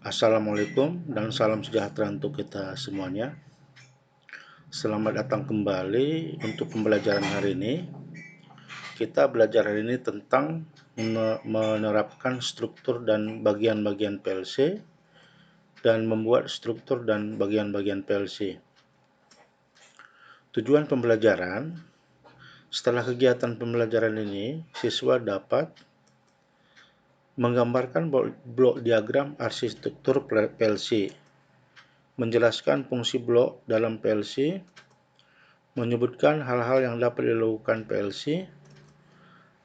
Assalamualaikum dan salam sejahtera untuk kita semuanya. Selamat datang kembali untuk pembelajaran hari ini. Kita belajar hari ini tentang menerapkan struktur dan bagian-bagian PLC dan membuat struktur dan bagian-bagian PLC. Tujuan pembelajaran, setelah kegiatan pembelajaran ini, siswa dapat menggambarkan blok diagram arsitektur PLC, menjelaskan fungsi blok dalam PLC, menyebutkan hal-hal yang dapat dilakukan PLC,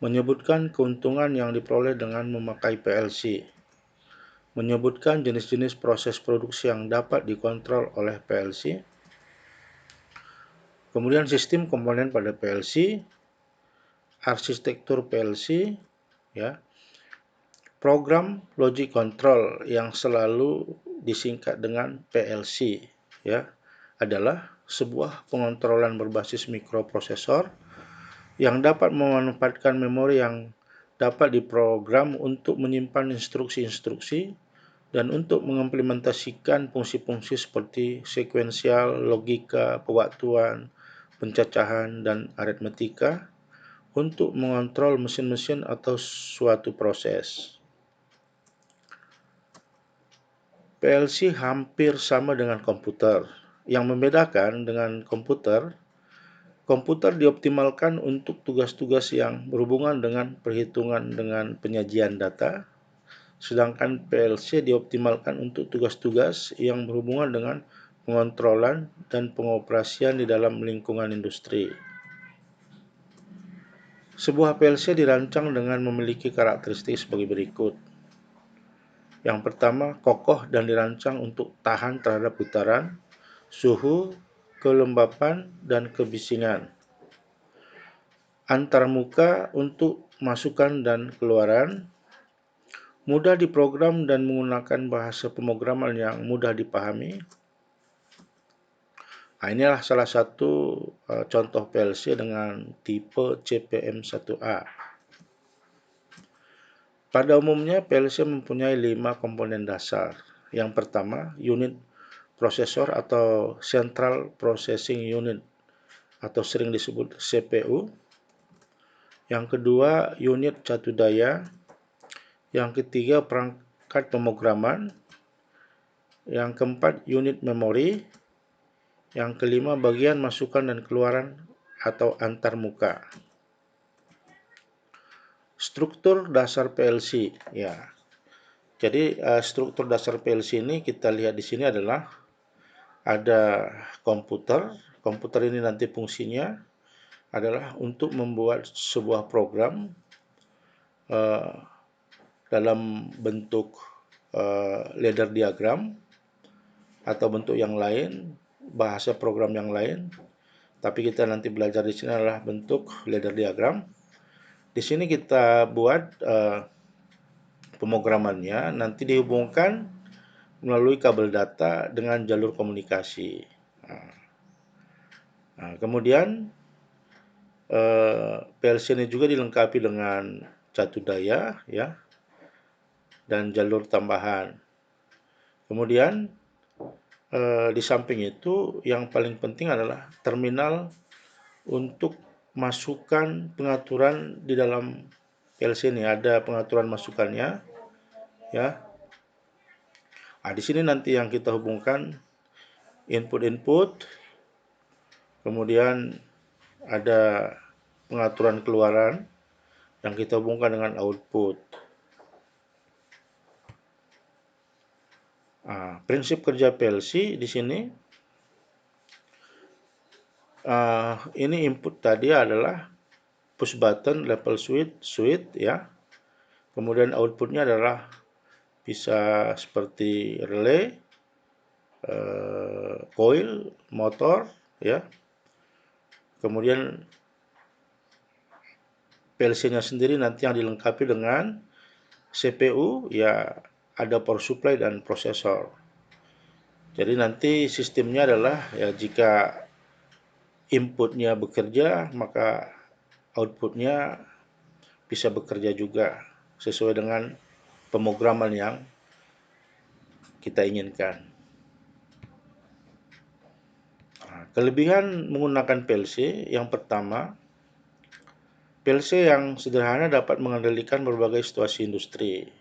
menyebutkan keuntungan yang diperoleh dengan memakai PLC, menyebutkan jenis-jenis proses produksi yang dapat dikontrol oleh PLC, kemudian sistem komponen pada PLC, arsitektur PLC, program logic control yang selalu disingkat dengan PLC, adalah sebuah pengontrolan berbasis mikroprosesor yang dapat memanfaatkan memori yang dapat diprogram untuk menyimpan instruksi-instruksi dan untuk mengimplementasikan fungsi-fungsi seperti sekuensial, logika, pewaktuan, pencacahan, dan aritmetika untuk mengontrol mesin-mesin atau suatu proses. PLC hampir sama dengan komputer. Yang membedakan dengan komputer dioptimalkan untuk tugas-tugas yang berhubungan dengan perhitungan dengan penyajian data, sedangkan PLC dioptimalkan untuk tugas-tugas yang berhubungan dengan pengontrolan dan pengoperasian di dalam lingkungan industri. Sebuah PLC dirancang dengan memiliki karakteristik sebagai berikut. Yang pertama, kokoh dan dirancang untuk tahan terhadap putaran, suhu, kelembapan, dan kebisingan. Antarmuka untuk masukan dan keluaran, mudah diprogram dan menggunakan bahasa pemrograman yang mudah dipahami. Inilah salah satu contoh PLC dengan tipe CPM1A. Pada umumnya PLC mempunyai 5 komponen dasar. Yang pertama, unit prosesor atau Central Processing Unit atau sering disebut CPU. Yang kedua, unit catu daya. Yang ketiga, perangkat pemrograman. Yang keempat, unit memori. Yang kelima, bagian masukan dan keluaran atau antarmuka. Struktur dasar PLC, Jadi struktur dasar PLC ini kita lihat di sini adalah ada komputer. Komputer ini nanti fungsinya adalah untuk membuat sebuah program dalam bentuk ladder diagram atau bentuk yang lain, bahasa program yang lain. Tapi kita nanti belajar di sini adalah bentuk ladder diagram. Di sini kita buat pemrogramannya, nanti dihubungkan melalui kabel data dengan jalur komunikasi. Kemudian PLC ini juga dilengkapi dengan catu daya, dan jalur tambahan. Kemudian di samping itu yang paling penting adalah terminal untuk masukkan pengaturan di dalam PLC ini. Ada pengaturan masukannya, di sini nanti yang kita hubungkan input-input, kemudian ada pengaturan keluaran yang kita hubungkan dengan output. Prinsip kerja PLC di sini, ini input tadi adalah push button, level switch, Kemudian outputnya adalah bisa seperti relay, coil, motor, Kemudian PLC-nya sendiri nanti yang dilengkapi dengan CPU, ada power supply dan prosesor. Jadi nanti sistemnya adalah jika inputnya bekerja, maka outputnya bisa bekerja juga sesuai dengan pemrograman yang kita inginkan. Kelebihan menggunakan PLC yang pertama, PLC yang sederhana dapat mengendalikan berbagai situasi industri.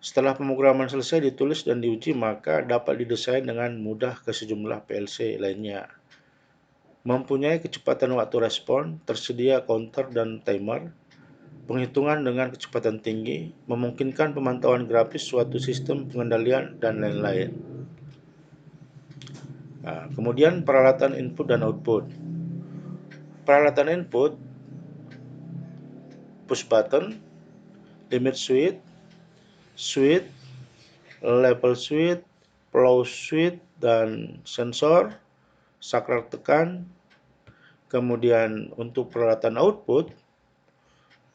Setelah pemrograman selesai ditulis dan diuji, maka dapat didesain dengan mudah ke sejumlah PLC lainnya. Mempunyai kecepatan waktu respon, tersedia counter dan timer, penghitungan dengan kecepatan tinggi, memungkinkan pemantauan grafis suatu sistem pengendalian, dan lain-lain. Kemudian peralatan input dan output. Peralatan input, push button, limit switch, switch, level switch, flow switch, dan sensor, saklar tekan. Kemudian untuk peralatan output,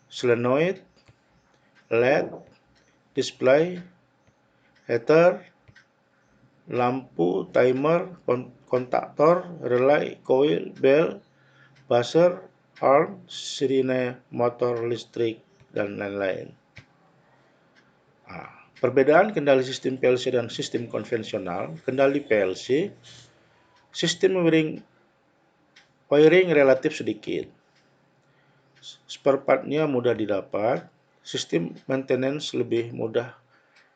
solenoid, LED, display, heater, lampu, timer, kontaktor, relay, coil, bell, buzzer, arm, sirine, motor listrik, dan lain-lain. Perbedaan kendali sistem PLC dan sistem konvensional. Kendali PLC, sistem wiring relatif sedikit, spare part-nya mudah didapat, sistem maintenance lebih mudah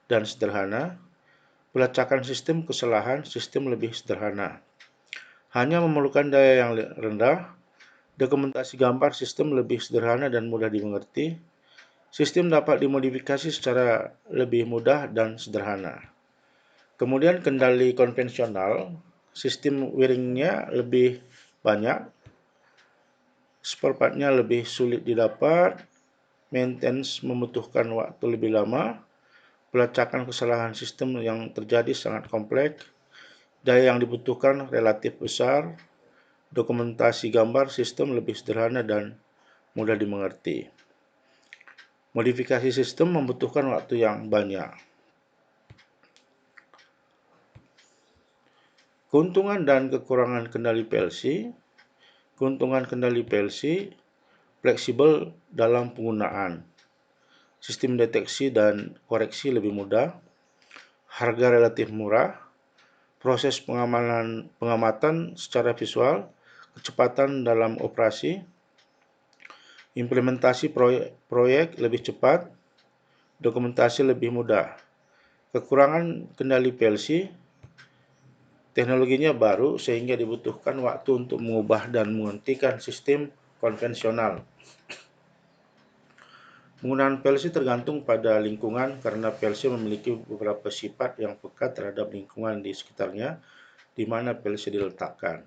dan sederhana, pelacakan sistem kesalahan sistem lebih sederhana, hanya memerlukan daya yang rendah, dokumentasi gambar sistem lebih sederhana dan mudah dimengerti, sistem dapat dimodifikasi secara lebih mudah dan sederhana. Kemudian kendali konvensional, sistem wiringnya lebih banyak, spare part-nya lebih sulit didapat, maintenance membutuhkan waktu lebih lama, pelacakan kesalahan sistem yang terjadi sangat kompleks, daya yang dibutuhkan relatif besar, dokumentasi gambar sistem lebih sederhana dan mudah dimengerti. Modifikasi sistem membutuhkan waktu yang banyak. Keuntungan dan kekurangan kendali PLC. Keuntungan kendali PLC, fleksibel dalam penggunaan. Sistem deteksi dan koreksi lebih mudah. Harga relatif murah. Proses pengamatan secara visual. Kecepatan dalam operasi. Implementasi proyek lebih cepat. Dokumentasi lebih mudah. Kekurangan kendali PLC, teknologinya baru sehingga dibutuhkan waktu untuk mengubah dan menghentikan sistem konvensional. Penggunaan PLC tergantung pada lingkungan karena PLC memiliki beberapa sifat yang peka terhadap lingkungan di sekitarnya di mana PLC diletakkan.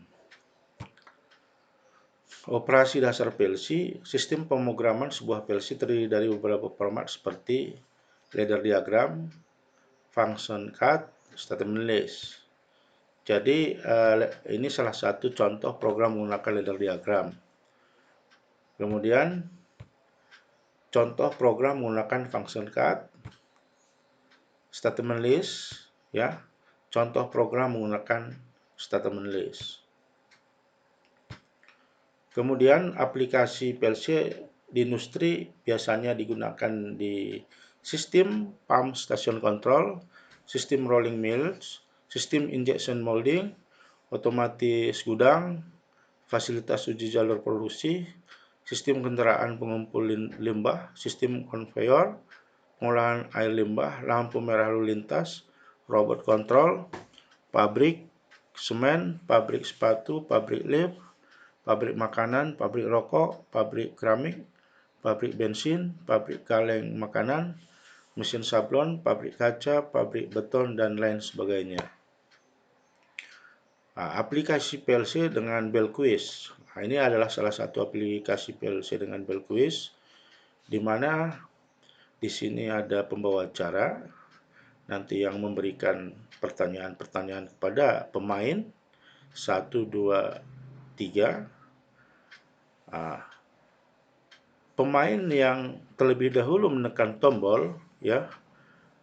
Operasi dasar PLC, sistem pemrograman sebuah PLC terdiri dari beberapa format seperti ladder diagram, function cut, statement list. Jadi ini salah satu contoh program menggunakan ladder diagram. Kemudian contoh program menggunakan function cut, statement list, ya. Contoh program menggunakan statement list. Kemudian aplikasi PLC di industri biasanya digunakan di sistem pump station control, sistem rolling mills, sistem injection molding, otomatis gudang, fasilitas uji jalur produksi, sistem kendaraan pengumpul limbah, sistem konveyor, pengolahan air limbah, lampu merah lalu lintas, robot kontrol, pabrik semen, pabrik sepatu, pabrik lift, pabrik makanan, pabrik rokok, pabrik keramik, pabrik bensin, pabrik kaleng makanan, mesin sablon, pabrik kaca, pabrik beton, dan lain sebagainya. Aplikasi PLC dengan Belquiz. Ini adalah salah satu aplikasi PLC dengan Belquiz, di mana di sini ada pembawa acara, nanti yang memberikan pertanyaan-pertanyaan kepada pemain, 1, 2, 3. Pemain yang terlebih dahulu menekan tombol, ya,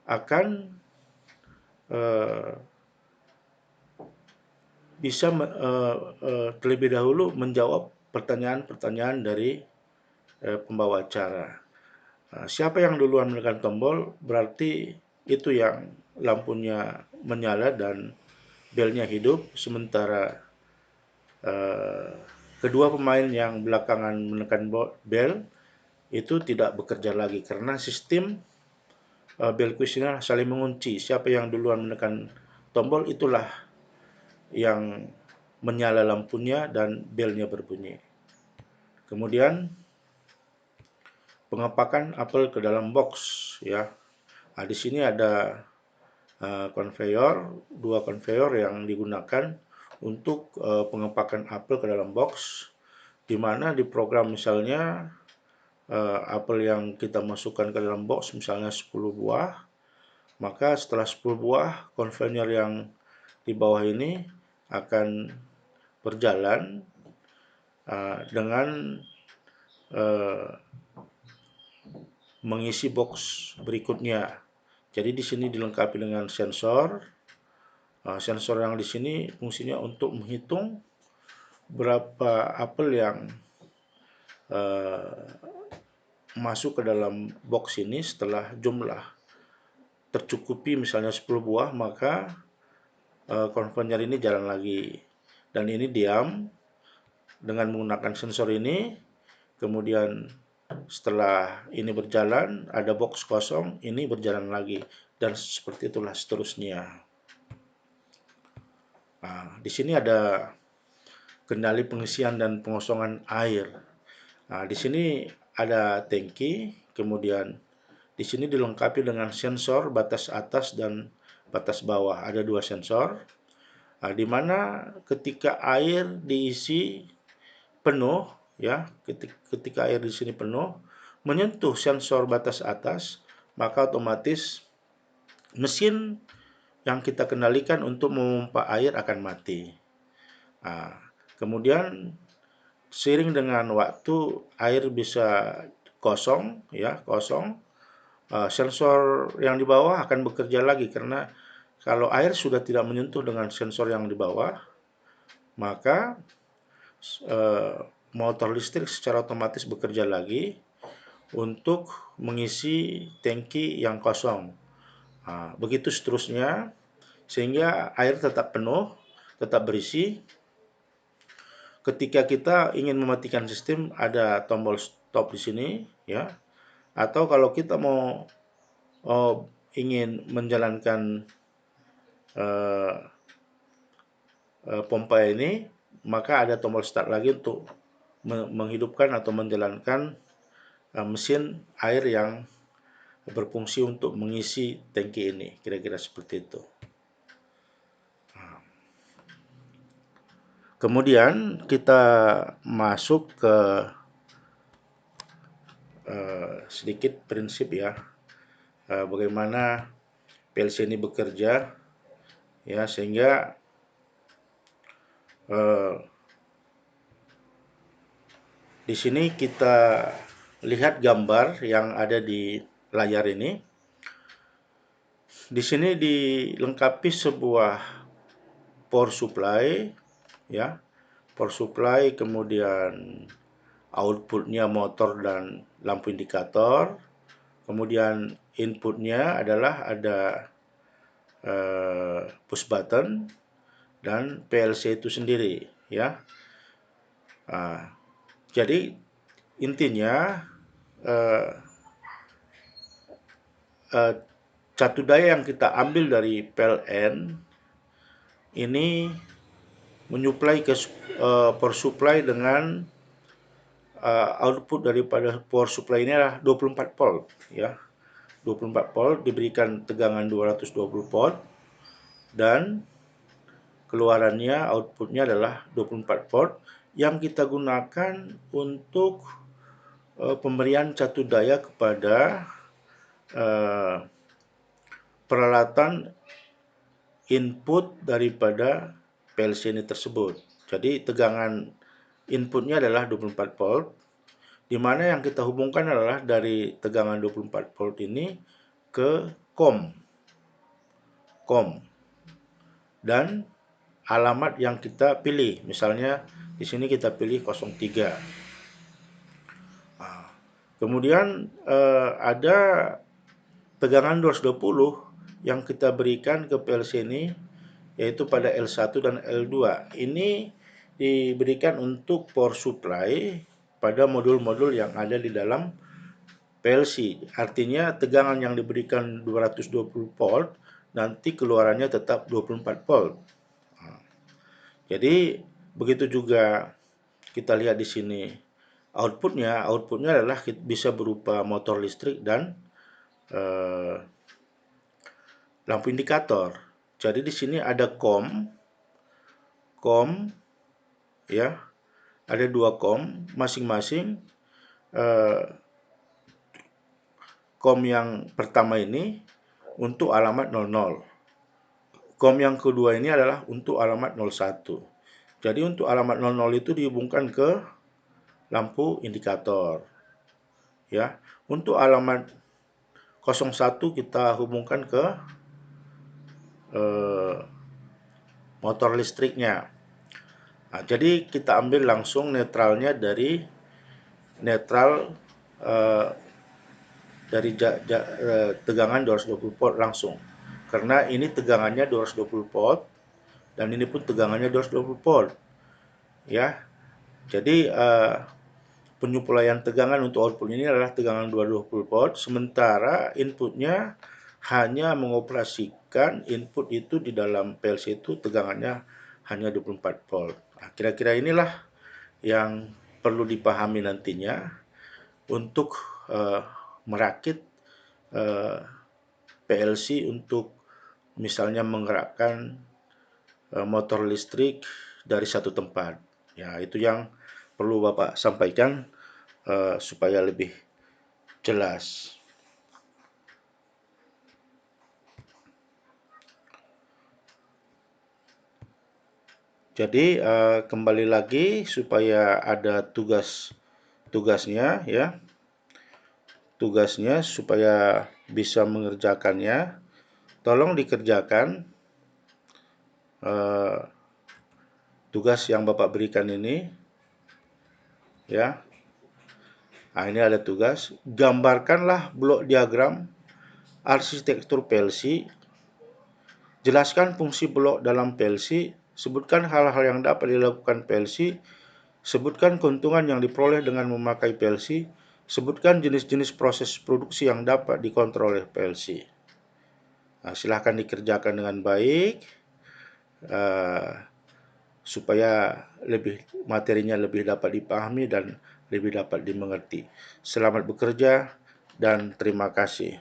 akan bisa terlebih dahulu menjawab pertanyaan-pertanyaan dari pembawa acara. Siapa yang duluan menekan tombol berarti itu yang lampunya menyala dan belnya hidup, sementara kedua pemain yang belakangan menekan bel itu tidak bekerja lagi karena sistem bel kuisnya saling mengunci. Siapa yang duluan menekan tombol itulah yang menyala lampunya dan belnya berbunyi. Kemudian pengepakan apel ke dalam box, ya. Nah, di sini ada dua konveyor yang digunakan untuk pengepakan apel ke dalam box, di mana di program misalnya apel yang kita masukkan ke dalam box misalnya 10 buah, maka setelah 10 buah konveyor yang di bawah ini akan berjalan dengan mengisi box berikutnya. Jadi di sini dilengkapi dengan sensor. Sensor yang di sini fungsinya untuk menghitung berapa apel yang masuk ke dalam box ini. Setelah jumlah tercukupi misalnya 10 buah, maka konveyor ini jalan lagi. Dan ini diam dengan menggunakan sensor ini. Kemudian setelah ini berjalan, ada box kosong, ini berjalan lagi. Dan seperti itulah seterusnya. Nah, di sini ada kendali pengisian dan pengosongan air. Nah, di sini ada tangki, kemudian di sini dilengkapi dengan sensor batas atas dan batas bawah. Ada dua sensor, di mana ketika air diisi penuh, ya, ketika air di sini penuh menyentuh sensor batas atas, maka otomatis mesin yang kita kendalikan untuk memompa air akan mati. Nah, kemudian seiring dengan waktu air bisa kosong, ya, kosong. Sensor yang di bawah akan bekerja lagi karena kalau air sudah tidak menyentuh dengan sensor yang di bawah, maka motor listrik secara otomatis bekerja lagi untuk mengisi tangki yang kosong. Begitu seterusnya sehingga air tetap penuh, tetap berisi. Ketika kita ingin mematikan sistem, ada tombol stop di sini, ya. Atau kalau kita mau ingin menjalankan pompa ini, maka ada tombol start lagi untuk menghidupkan atau menjalankan mesin air yang berfungsi untuk mengisi tangki ini. Kira-kira seperti itu. Kemudian kita masuk ke sedikit prinsip, ya, bagaimana PLC ini bekerja, ya, sehingga di sini kita lihat gambar yang ada di layar ini. Di sini dilengkapi sebuah power supply, ya, power supply, kemudian outputnya motor dan lampu indikator, kemudian inputnya adalah ada push button dan PLC itu sendiri, ya. Jadi intinya satu daya yang kita ambil dari PLN ini menyuplai ke power supply dengan output daripada power supply ini adalah 24 volt, ya. 24 volt diberikan tegangan 220 volt dan keluarannya outputnya adalah 24 volt yang kita gunakan untuk pemberian satu daya kepada peralatan input daripada PLC ini tersebut. Jadi tegangan inputnya adalah 24 volt, di mana yang kita hubungkan adalah dari tegangan 24 volt ini ke COM dan alamat yang kita pilih. Misalnya di sini kita pilih 03. Kemudian ada tegangan 220 yang kita berikan ke PLC ini yaitu pada L1 dan L2. Ini diberikan untuk power supply pada modul-modul yang ada di dalam PLC. Artinya tegangan yang diberikan 220 volt, nanti keluarannya tetap 24 volt. Jadi begitu juga kita lihat di sini outputnya adalah bisa berupa motor listrik dan lampu indikator. Jadi di sini ada COM ya, ada 2 COM masing-masing. COM yang pertama ini untuk alamat 00. COM yang kedua ini adalah untuk alamat 01. Jadi untuk alamat 00 itu dihubungkan ke lampu indikator. Ya, untuk alamat 01 kita hubungkan ke motor listriknya. Nah, jadi kita ambil langsung netralnya dari netral dari tegangan 220 volt langsung. Karena ini tegangannya 220 volt dan ini pun tegangannya 220 volt. Ya. Jadi penyuplaian tegangan untuk output ini adalah tegangan 220 volt, sementara inputnya hanya mengoperasikan input itu di dalam PLC itu tegangannya hanya 24 volt. Nah, kira-kira inilah yang perlu dipahami nantinya untuk merakit PLC untuk misalnya menggerakkan motor listrik dari satu tempat. Ya, itu yang perlu Bapak sampaikan supaya lebih jelas. Jadi kembali lagi supaya ada tugasnya ya. Tugasnya supaya bisa mengerjakannya, tolong dikerjakan tugas yang Bapak berikan ini ya. Nah, ini ada tugas, gambarkanlah blok diagram arsitektur PLC, jelaskan fungsi blok dalam PLC, sebutkan hal-hal yang dapat dilakukan PLC, sebutkan keuntungan yang diperoleh dengan memakai PLC, sebutkan jenis-jenis proses produksi yang dapat dikontrol oleh PLC. Nah, silahkan dikerjakan dengan baik supaya materinya lebih dapat dipahami dan lebih dapat dimengerti. Selamat bekerja dan terima kasih.